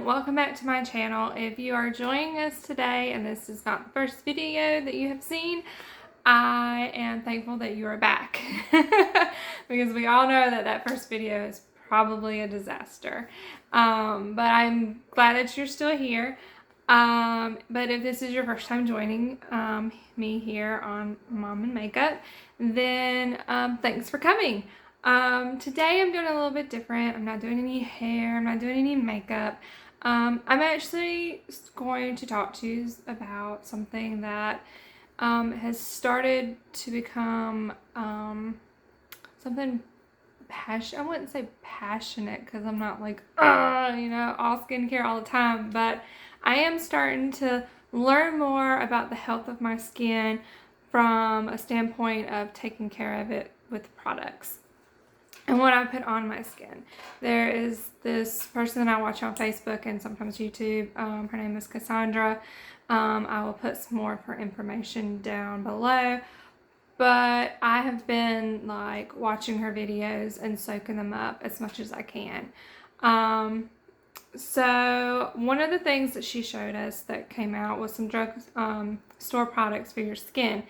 everyone, welcome back to my channel. If you are joining us today and this is not the first video that you have seen, I am thankful that you are back because we all know that that first video is probably a disaster, but I'm glad that you're still here. But if this is your first time joining me here on Mom&Makeup, then thanks for coming. Today I'm doing a little bit different. I'm not doing any hair, I'm not doing any makeup. I'm actually going to talk to you about something that has started to become something I wouldn't say passionate because I'm not like, all skincare all the time, but I am starting to learn more about the health of my skin from a standpoint of taking care of it with products and what I put on my skin. There is this person that I watch on Facebook and sometimes YouTube. Her name is Cassandra. I will put some more of her information down below. But I have been like watching her videos and soaking them up as much as I can. So one of the things that she showed us that came out was some drug store products for your skin.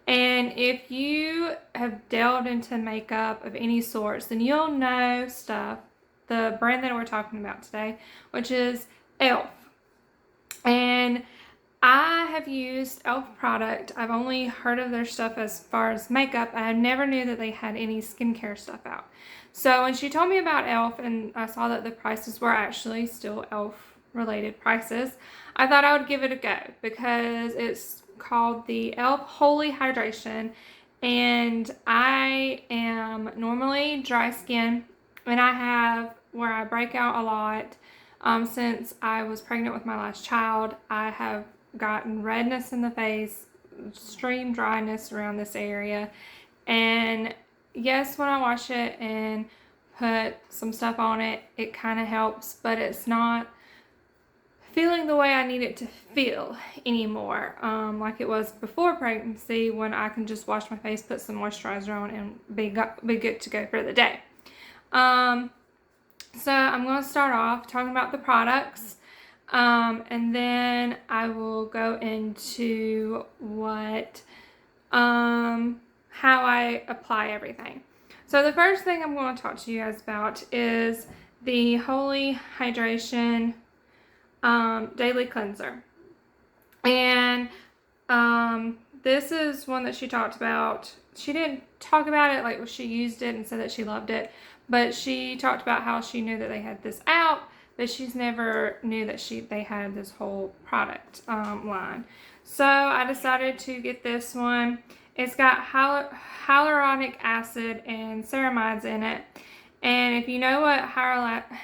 And if you have delved into makeup of any sorts, then you'll know the brand that we're talking about today, which is e.l.f. And I have used e.l.f. product. I've only heard of their stuff as far as makeup. I never knew that they had any skincare stuff out. So when she told me about e.l.f. and I saw that the prices were actually still e.l.f. related prices, I thought I would give it a go because it's called the e.l.f. Holy Hydration, and I am normally dry skin, and I have where I break out a lot. Since I was pregnant with my last child, I have gotten redness in the face, extreme dryness around this area, and yes, when I wash it and put some stuff on it, it kind of helps, but it's not feeling the way I need it to feel anymore, like it was before pregnancy, when I can just wash my face, put some moisturizer on, and be good to go for the day. So I'm going to start off talking about the products, and then I will go into how I apply everything. So the first thing I'm going to talk to you guys about is the Holy Hydration Daily Cleanser. And this is one that she talked about. She didn't talk about it like she used it and said that she loved it, but she talked about how she knew that they had this out, but she's never knew that they had this whole product line. So I decided to get this one. It's got hyaluronic acid and ceramides in it. And if you know what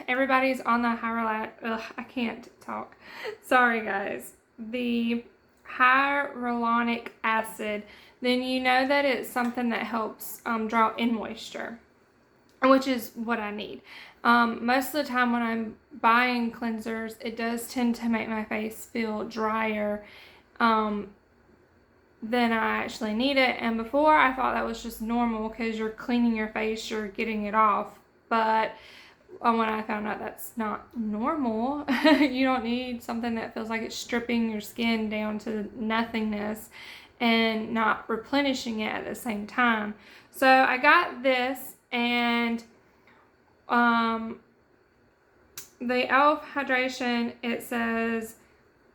everybody's on the I can't talk. Sorry guys. The hyaluronic acid, then you know that it's something that helps draw in moisture, which is what I need. Most of the time when I'm buying cleansers, it does tend to make my face feel drier than I actually need it. And before I thought that was just normal because you're cleaning your face, you're getting it off. But when I found out that's not normal, you don't need something that feels like it's stripping your skin down to nothingness and not replenishing it at the same time. So I got this, and the e.l.f. Hydration, it says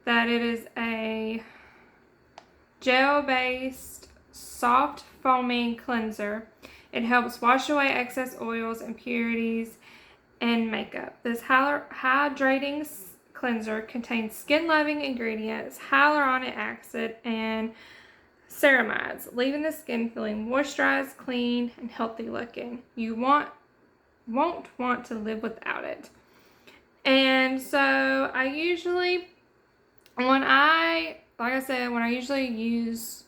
that it is a gel-based soft foaming cleanser. It helps wash away excess oils, impurities, and makeup. This hydrating cleanser contains skin-loving ingredients, hyaluronic acid, and ceramides, leaving the skin feeling moisturized, clean, and healthy looking. You won't want to live without it. And so I usually, when I usually use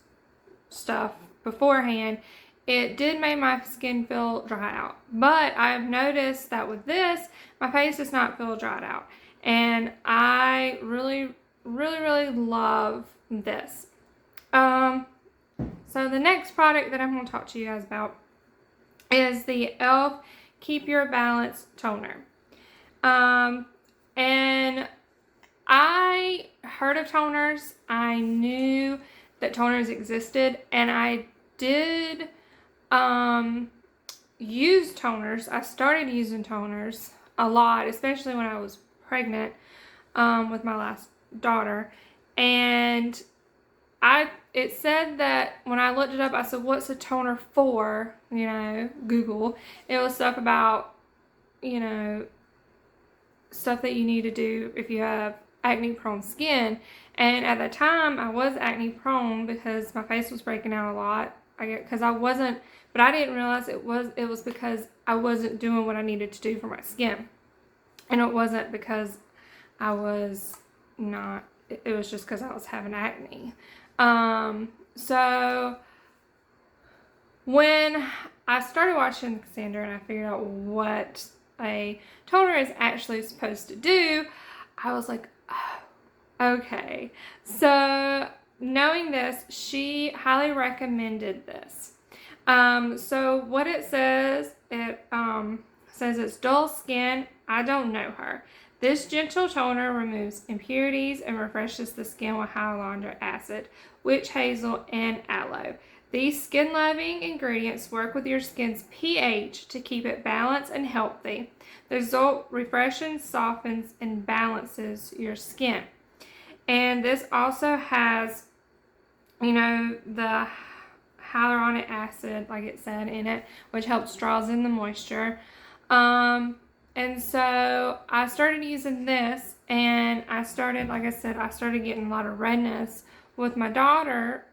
stuff beforehand, it did make my skin feel dry out. But I've noticed that with this, my face does not feel dried out. And I really, really, really love this. So the next product that I'm going to talk to you guys about is the e.l.f. Keep Your Balance Toner. And I heard of toners. I knew that toners existed, and I did use toners. I started using toners a lot, especially when I was pregnant with my last daughter. And it said that when I looked it up, I said, what's a toner for? Google. It was stuff about, stuff that you need to do if you have acne prone skin. And at the time I was acne prone because my face was breaking out a lot. But I didn't realize it was because I wasn't doing what I needed to do for my skin. And it wasn't because I was not, it was just because I was having acne. So when I started watching Cassandra and I figured out what a toner is actually supposed to do, I was like, oh, okay. So knowing this, she highly recommended this. So what it says it's dull skin. I don't know her. This gentle toner removes impurities and refreshes the skin with hyaluronic acid, witch hazel, and aloe. These skin-loving ingredients work with your skin's pH to keep it balanced and healthy. The result refreshes, softens, and balances your skin. And this also has, the hyaluronic acid, like it said, in it, which helps draws in the moisture. And so I started using this, and I started getting a lot of redness with my daughter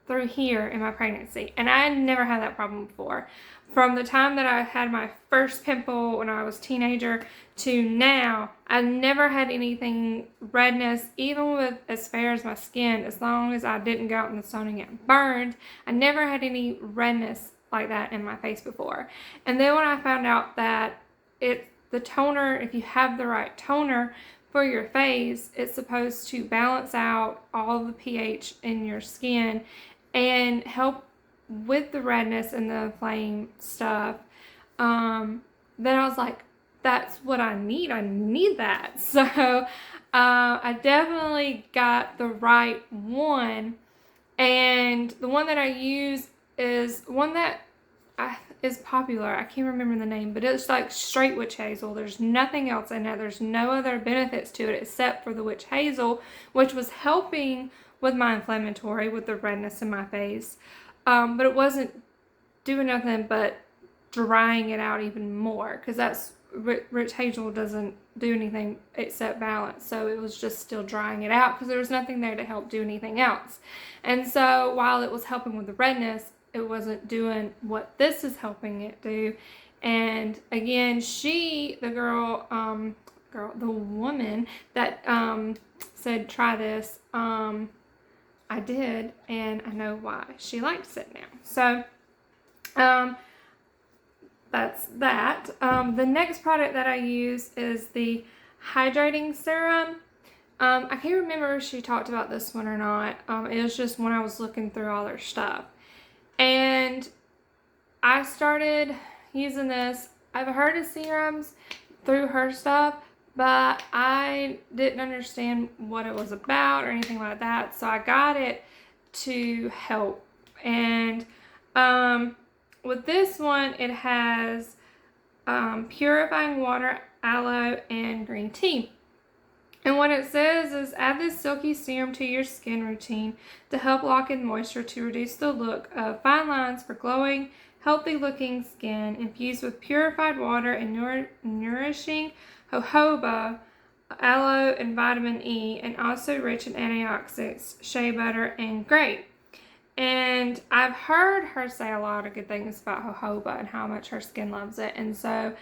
through here in my pregnancy. And I had never had that problem before. From the time that I had my first pimple when I was a teenager to now, I never had anything redness, even with as fair as my skin, as long as I didn't go out in the sun and get burned. I never had any redness like that in my face before. And then when I found out that the toner, if you have the right toner for your face, it's supposed to balance out all the pH in your skin and help with the redness and the flame stuff. Then I was like, that's what I need. I need that. So I definitely got the right one. And the one that I use is one that is popular. I can't remember the name, but it's like straight witch hazel. There's nothing else in it. There's no other benefits to it except for the witch hazel, which was helping with my inflammatory, with the redness in my face. But it wasn't doing nothing but drying it out even more, because that's witch hazel doesn't do anything except balance. So it was just still drying it out because there was nothing there to help do anything else. And so while it was helping with the redness, it wasn't doing what this is helping it do. And again, the woman that said try this, I did, and I know why she likes it now. So that's that. The next product that I use is the Hydrating Serum. I can't remember if she talked about this one or not. It was just when I was looking through all their stuff. And I started using this. I've heard of serums through her stuff, but I didn't understand what it was about or anything like that. So I got it to help. And with this one, it has purifying water, aloe, and green tea. And what it says is add this silky serum to your skin routine to help lock in moisture to reduce the look of fine lines for glowing, healthy looking skin, infused with purified water and nourishing jojoba, aloe, and vitamin E, and also rich in antioxidants, shea butter, and grape. And I've heard her say a lot of good things about jojoba and how much her skin loves it. And so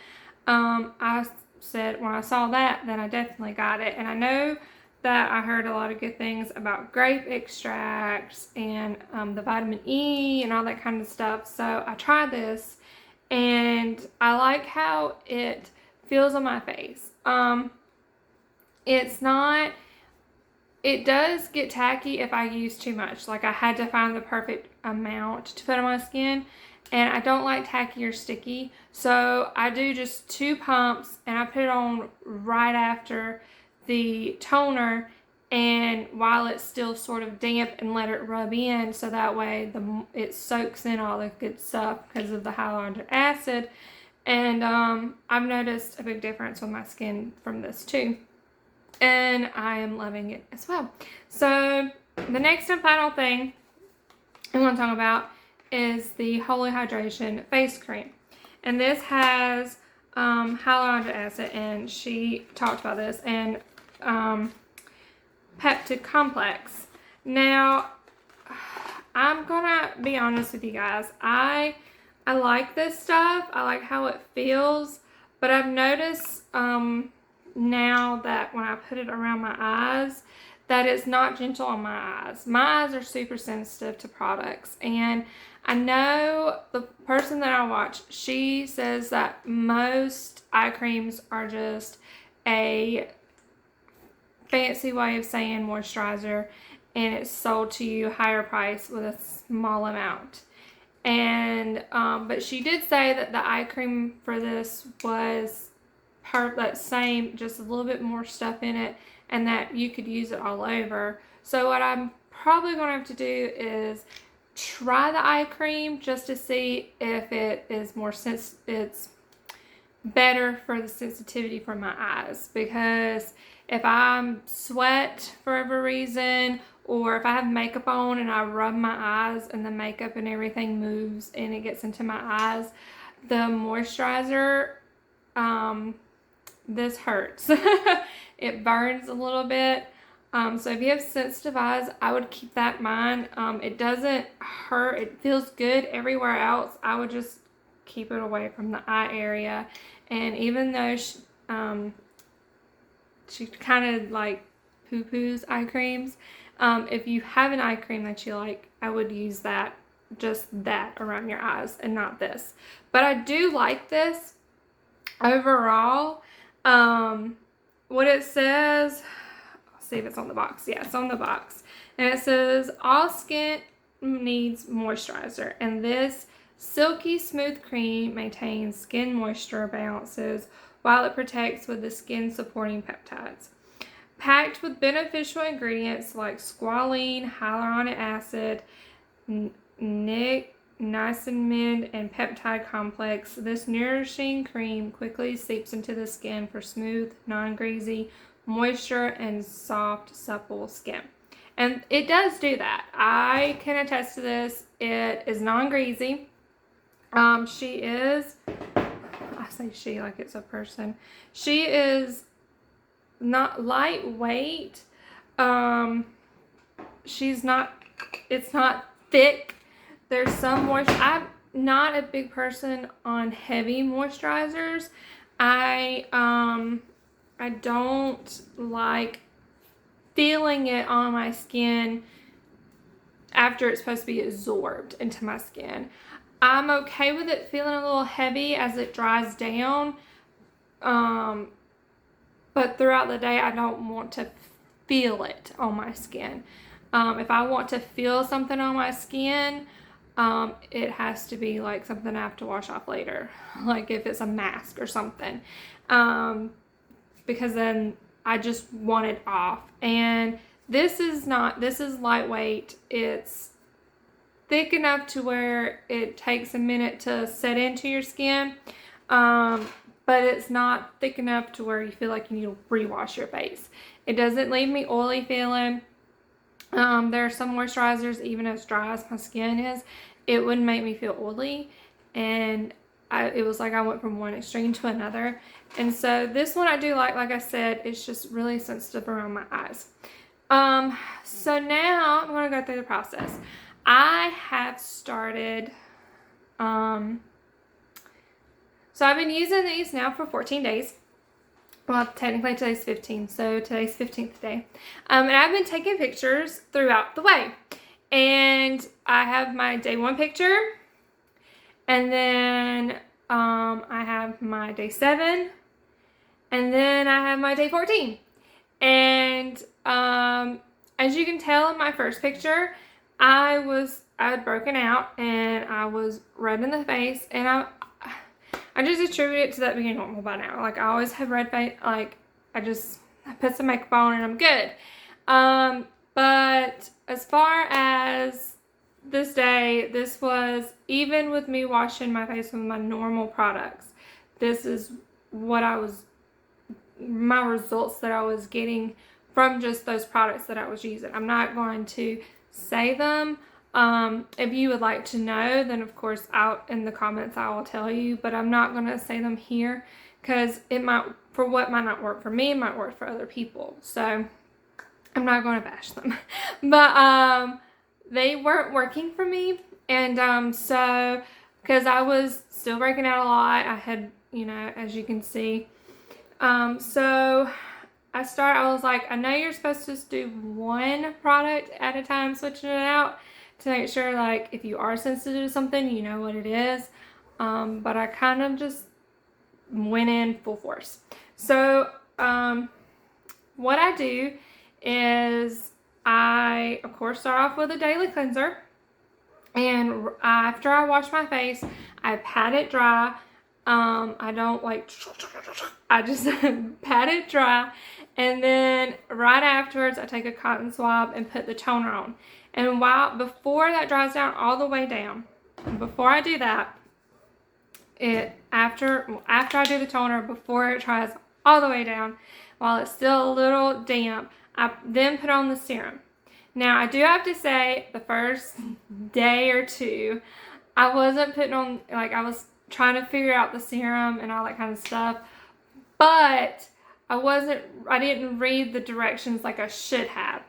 I said when I saw that, then I definitely got it. And I know that I heard a lot of good things about grape extracts and the vitamin E and all that kind of stuff. So I tried this, and I like how it feels on my face. It does get tacky if I use too much. Like, I had to find the perfect amount to put on my skin, and I don't like tacky or sticky. So I do just 2 pumps, and I put it on right after the toner, and while it's still sort of damp, and let it rub in, so that way it soaks in all the good stuff because of the hyaluronic acid. And I've noticed a big difference with my skin from this too, and I am loving it as well. So the next and final thing I want to talk about is the Holy Hydration face cream, and this has hyaluronic acid, and she talked about this, and peptide complex. Now, I'm gonna be honest with you guys. I like this stuff. I like how it feels, but I've noticed now that when I put it around my eyes, that it's not gentle on my eyes. My eyes are super sensitive to products, and I know the person that I watch, she says that most eye creams are just a fancy way of saying moisturizer, and it's sold to you higher price with a small amount. And but she did say that the eye cream for this was part that same, just a little bit more stuff in it, and that you could use it all over. So what I'm probably going to have to do is try the eye cream just to see if it is it's better for the sensitivity for my eyes, because if I sweat for every reason, or if I have makeup on and I rub my eyes and the makeup and everything moves and it gets into my eyes, the moisturizer, this hurts. It burns a little bit. So if you have sensitive eyes, I would keep that in mind. It doesn't hurt. It feels good everywhere else. I would just keep it away from the eye area. And even though she kind of like poo-poos eye creams, if you have an eye cream that you like, I would use that, just that around your eyes and not this. But I do like this overall. What it says, I'll see if it's on the box. Yeah, it's on the box. And it says, all skin needs moisturizer. And this silky smooth cream maintains skin moisture balances while it protects with the skin supporting peptides. Packed with beneficial ingredients like squalene, hyaluronic acid, niacinamide, and peptide complex, this nourishing cream quickly seeps into the skin for smooth, non-greasy moisture and soft, supple skin. And it does do that. I can attest to this. It is non-greasy. She is, I say she like it's a person. She is not lightweight. She's not, it's not thick. There's some moisture. I'm not a big person on heavy moisturizers. I don't like feeling it on my skin after it's supposed to be absorbed into my skin. I'm okay with it feeling a little heavy as it dries down. But throughout the day, I don't want to feel it on my skin. If I want to feel something on my skin, it has to be like something I have to wash off later. Like if it's a mask or something. Because then I just want it off. And this is not, this is lightweight. It's thick enough to where it takes a minute to set into your skin. But it's not thick enough to where you feel like you need to rewash your face. It doesn't leave me oily feeling. There are some moisturizers, even as dry as my skin is, it wouldn't make me feel oily. And it was like I went from one extreme to another. And so this one I do like I said, it's just really sensitive around my eyes. So now I'm going to go through the process. I have started, so I've been using these now for 14 days. Well, technically today's 15, so today's 15th day. And I've been taking pictures throughout the way. And I have my day 1 picture. And then I have my day 7. And then I have my day 14. And as you can tell in my first picture, I had broken out and I was red in the face, and I just attribute it to that being normal by now. Like I always have red face, like I just I put some makeup on and I'm good. But as far as this day, this was, even with me washing my face with my normal products, this is what my results that I was getting from just those products that I was using. I'm not going to say them. If you would like to know, then of course out in the comments I will tell you, but I'm not going to say them here because it might, for what might not work for me, it might work for other people. So I'm not going to bash them. But they weren't working for me. And so, because I was still breaking out a lot, I had, you know, as you can see. So I was like, I know you're supposed to just do one product at a time, switching it out to make sure, like, if you are sensitive to something, you know what it is. But I kind of just went in full force. So, what I do is I, of course, start off with a daily cleanser. And after I wash my face, I pat it dry. I don't like, I just pat it dry. And then right afterwards, I take a cotton swab and put the toner on. And before that dries down all the way down, before I do that, after I do the toner, before it dries all the way down, while it's still a little damp, I then put on the serum. Now, I do have to say, the first day or two, I wasn't putting on, like, I was trying to figure out the serum and all that kind of stuff, but I didn't read the directions like I should have.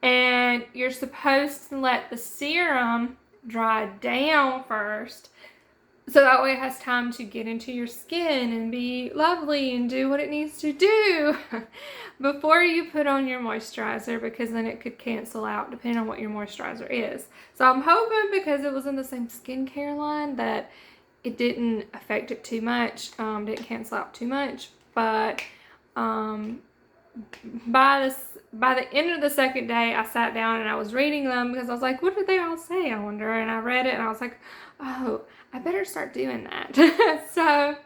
And you're supposed to let the serum dry down first, so that way it has time to get into your skin and be lovely and do what it needs to do before you put on your moisturizer, because then it could cancel out depending on what your moisturizer is. So I'm hoping, because it was in the same skincare line, that it didn't affect it too much, didn't cancel out too much. But by the end of the second day, I sat down and I was reading them because I was like, what did they all say, I wonder? And I read it and I was like, oh, I better start doing that. So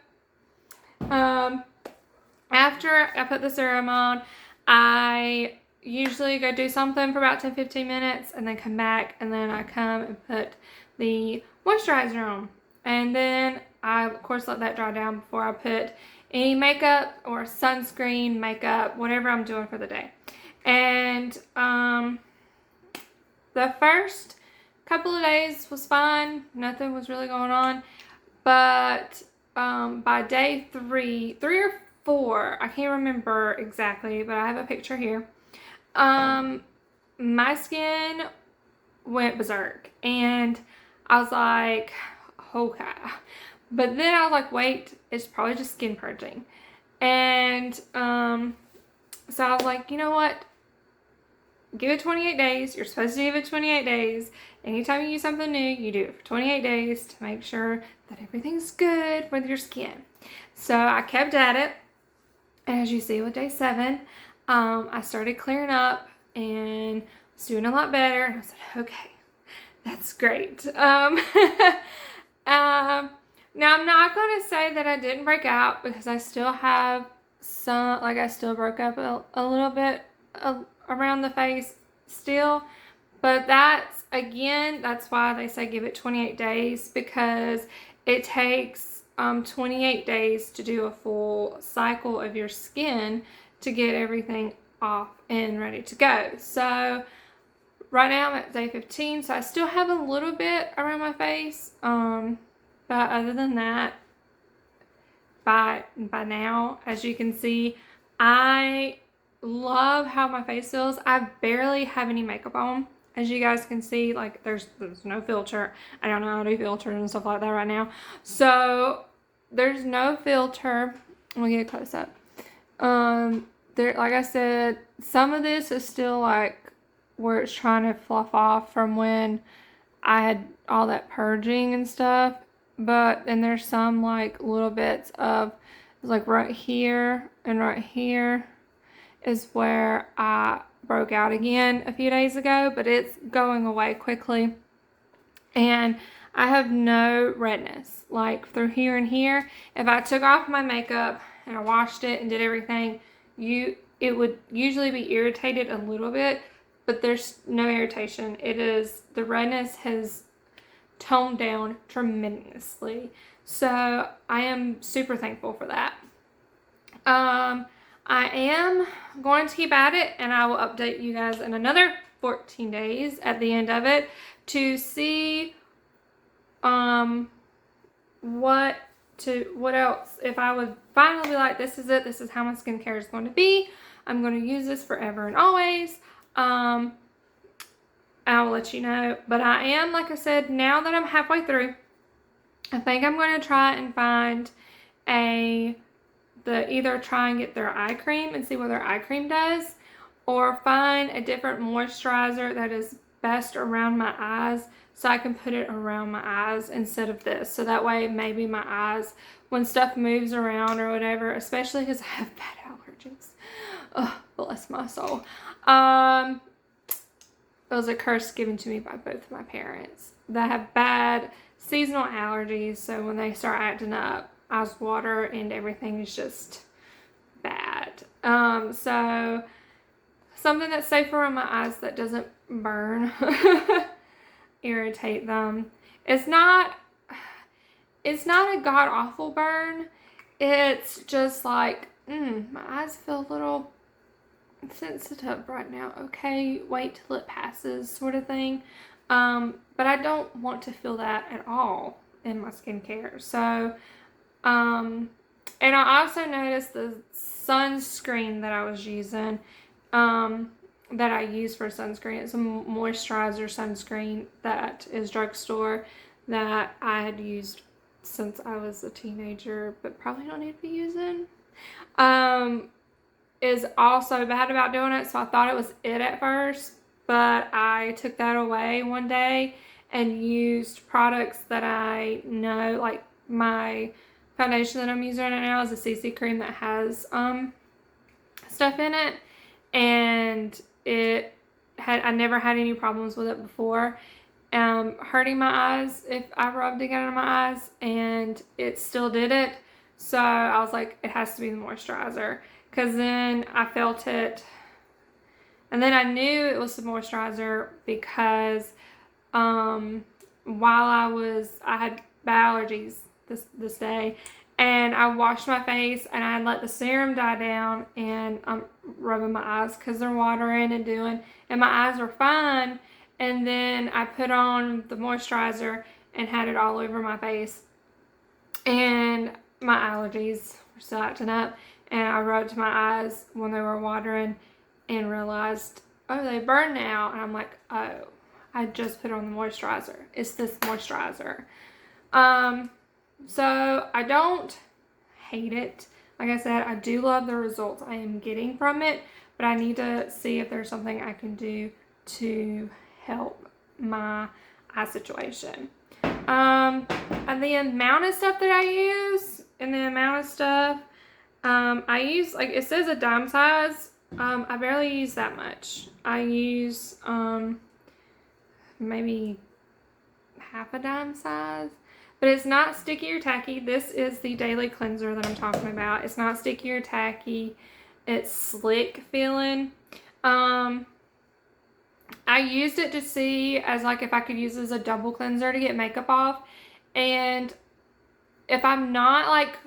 after I put the serum on, I usually go do something for about 10-15 minutes and then come back, and then I come and put the moisturizer on. And then I, of course, let that dry down before I put any makeup or sunscreen, makeup, whatever I'm doing for the day. And the first couple of days was fine. Nothing was really going on. But by day 3 or 4, I can't remember exactly, but I have a picture here. My skin went berserk. And I was like, okay. But then I was like, wait, it's probably just skin purging. And so I was like, you know what? Give it 28 days. You're supposed to give it 28 days. Anytime you use something new, you do it for 28 days to make sure that everything's good with your skin. So I kept at it. And as you see with day 7, I started clearing up and was doing a lot better. And I said, okay, that's great. Now, I'm not going to say that I didn't break out, because I still have some, like, I still broke up a little bit around the face still. But that's, again, that's why they say give it 28 days, because it takes 28 days to do a full cycle of your skin to get everything off and ready to go. So right now I'm at day 15, so I still have a little bit around my face. But other than that, by now, as you can see, I love how my face feels. I barely have any makeup on. As you guys can see, like, there's no filter. I don't know how to do filters and stuff like that right now. So there's no filter. Let me get a close up. Like I said, some of this is still like where it's trying to fluff off from when I had all that purging and stuff. But then there's some like little bits of, like right here and right here is where I broke out again a few days ago, but it's going away quickly. And I have no redness, like through here and here. If I took off my makeup and I washed it and did everything, it would usually be irritated a little bit, but there's no irritation. The redness has toned down tremendously. So I am super thankful for that. I am going to keep at it, and I will update you guys in another 14 days at the end of it to see what else, if I would finally be like, this is it, this is how my skincare is going to be, I'm going to use this forever and always. I will let you know. But I am, like I said, now that I'm halfway through, I think I'm going to try and find either try and get their eye cream and see what their eye cream does, or find a different moisturizer that is best around my eyes, so I can put it around my eyes instead of this. So that way maybe my eyes, when stuff moves around or whatever, especially because I have bad allergies. Oh, bless my soul. It was a curse given to me by both of my parents that have bad seasonal allergies. So when they start acting up, eyes water and everything is just bad. So something that's safe around my eyes that doesn't burn, irritate them. It's not a god-awful burn. It's just like, my eyes feel a little sensitive right now. Okay, wait till it passes, sort of thing. But I don't want to feel that at all in my skincare. So, and I also noticed the sunscreen that I was using, that I use for sunscreen. It's a moisturizer sunscreen that is drugstore that I had used since I was a teenager, but probably don't need to be using. Is also bad about doing it, so I thought it was it at first, but I took that away one day and used products that I know, like my foundation that I'm using right now is a CC cream that has stuff in it, and I never had any problems with it before. Hurting my eyes if I rubbed it on my eyes, and it still did it. So I was like, it has to be the moisturizer, because then I felt it, and then I knew it was the moisturizer because while I had bad allergies this day, and I washed my face and I let the serum die down, and I'm rubbing my eyes because they're watering and my eyes were fine. And then I put on the moisturizer and had it all over my face, and my allergies were still acting up, and I rubbed my eyes when they were watering and realized, oh, they burn now. And I'm like, oh, I just put on the moisturizer. It's this moisturizer. So I don't hate it. Like I said, I do love the results I am getting from it, but I need to see if there's something I can do to help my eye situation. And the amount of stuff that I use, and the amount of stuff I use, like it says a dime size. I barely use that much. I use maybe half a dime size, but it's not sticky or tacky. This is the daily cleanser that I'm talking about. It's not sticky or tacky. It's slick feeling. I used it to see as like if I could use it as a double cleanser to get makeup off, and if I'm not like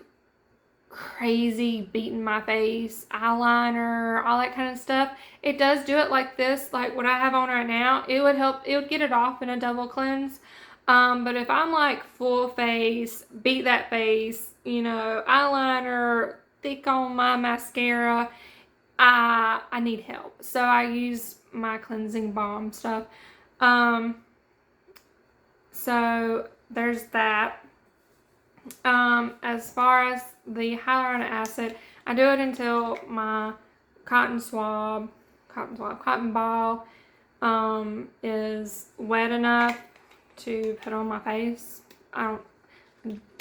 crazy beating my face, eyeliner, all that kind of stuff, it does do it like this, like what I have on right now. It would help, it would get it off in a double cleanse. But if I'm like full face, beat that face, eyeliner, thick on my mascara, I need help. So I use my cleansing balm stuff. So there's that. As far as the hyaluronic acid, I do it until my cotton ball is wet enough to put on my face. I don't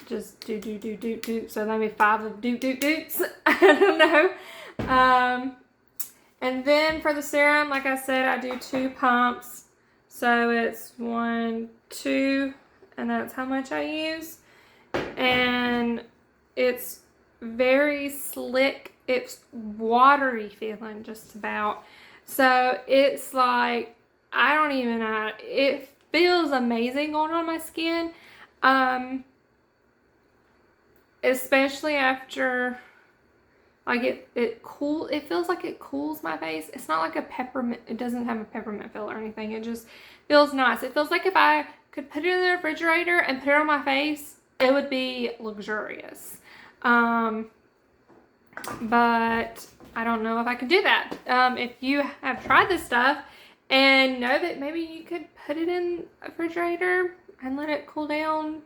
just do. So maybe 5 of doots. I don't know. And then for the serum, like I said, I do 2 pumps. So it's 1, 2, and that's how much I use. And it's very slick. it's watery feeling just about. So it's like, I don't even know, it feels amazing going on my skin. Especially after, like, it feels like it cools my face. It's not like a peppermint, it doesn't have a peppermint feel or anything. It just feels nice. It feels like if I could put it in the refrigerator and put it on my face, it would be luxurious. But I don't know if I can do that. If you have tried this stuff and know that maybe you could put it in a refrigerator and let it cool down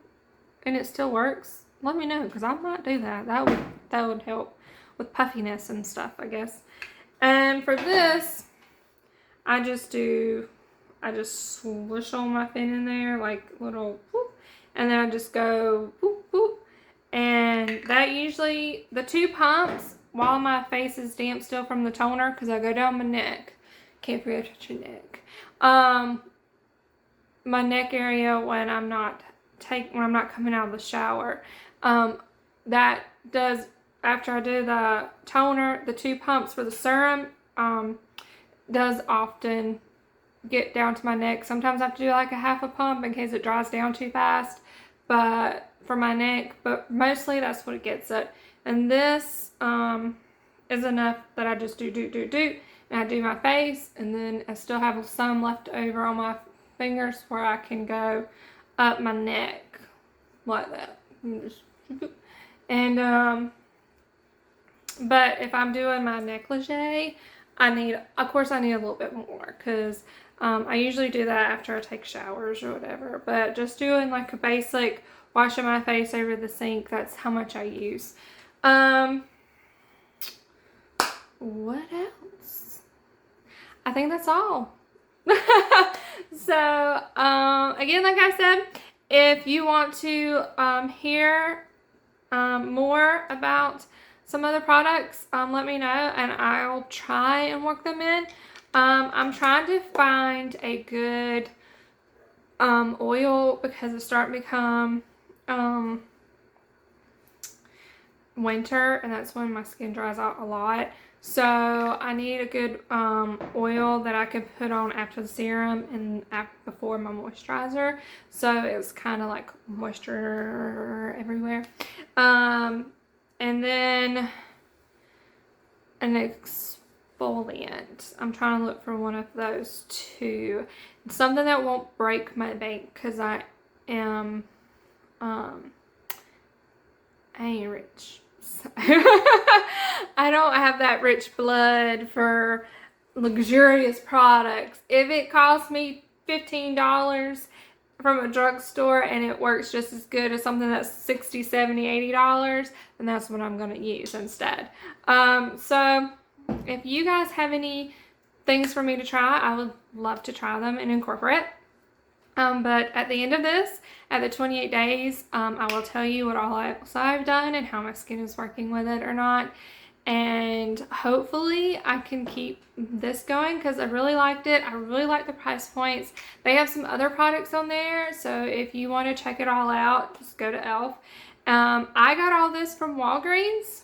and it still works, let me know, because I might do that. That would help with puffiness and stuff, I guess. And for this, I just swish all my fin in there, like little whoop, and then I just go whoop whoop. And that usually, the 2 pumps while my face is damp still from the toner, because I go down my neck. Can't forget to touch your neck. My neck area when I'm not coming out of the shower. That does, after I do the toner, the 2 pumps for the serum, does often get down to my neck. Sometimes I have to do like a half a pump in case it dries down too fast, but for my neck, but mostly that's what it gets at. And this is enough that I just do, and I do my face, and then I still have some left over on my fingers where I can go up my neck like that. And but if I'm doing my negligee, I need a little bit more, because I usually do that after I take showers or whatever. But just doing like a basic washing my face over the sink, that's how much I use. What else? I think that's all. So again, like I said, if you want to hear more about some other products, let me know and I'll try and work them in. I'm trying to find a good oil, because it's starting to become winter, and that's when my skin dries out a lot. So I need a good oil that I can put on after the serum and before my moisturizer, so it's kind of like moisture everywhere. And then an exfoliant. I'm trying to look for one of those too. Something that won't break my bank, because I am I ain't rich. So I don't have that rich blood for luxurious products. If it costs me $15 from a drugstore and it works just as good as something that's $60, $70, $80, then that's what I'm going to use instead. So if you guys have any things for me to try, I would love to try them and incorporate. But at the end of this, at the 28 days, I will tell you what all else I've done and how my skin is working with it or not. And hopefully I can keep this going, because I really liked it. I really like the price points. They have some other products on there, so if you want to check it all out, just go to e.l.f. I got all this from Walgreens.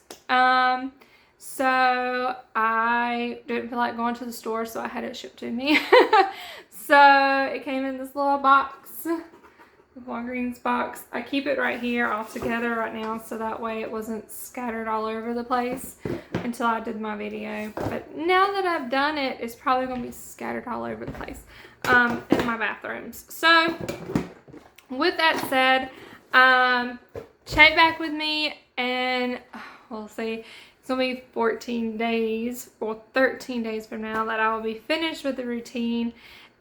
So I didn't feel like going to the store, so I had it shipped to me. So it came in this little box, the Walgreens box. I keep it right here all together right now, so that way it wasn't scattered all over the place until I did my video. But now that I've done it, it's probably going to be scattered all over the place in my bathrooms. So with that said, check back with me and we'll see. It's going to be 14 days or 13 days from now that I will be finished with the routine,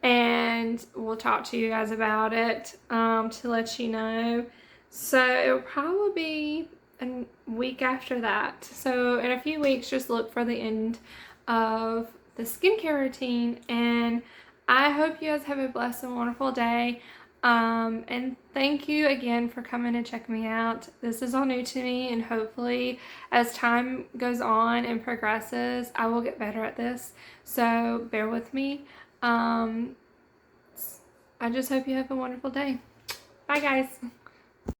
and we'll talk to you guys about it to let you know. So it'll probably be a week after that. So in a few weeks, just look for the end of the skincare routine, and I hope you guys have a blessed and wonderful day. And thank you again for coming and checking me out. This is all new to me, and hopefully as time goes on and progresses, I will get better at this. So bear with me. I just hope you have a wonderful day. Bye guys.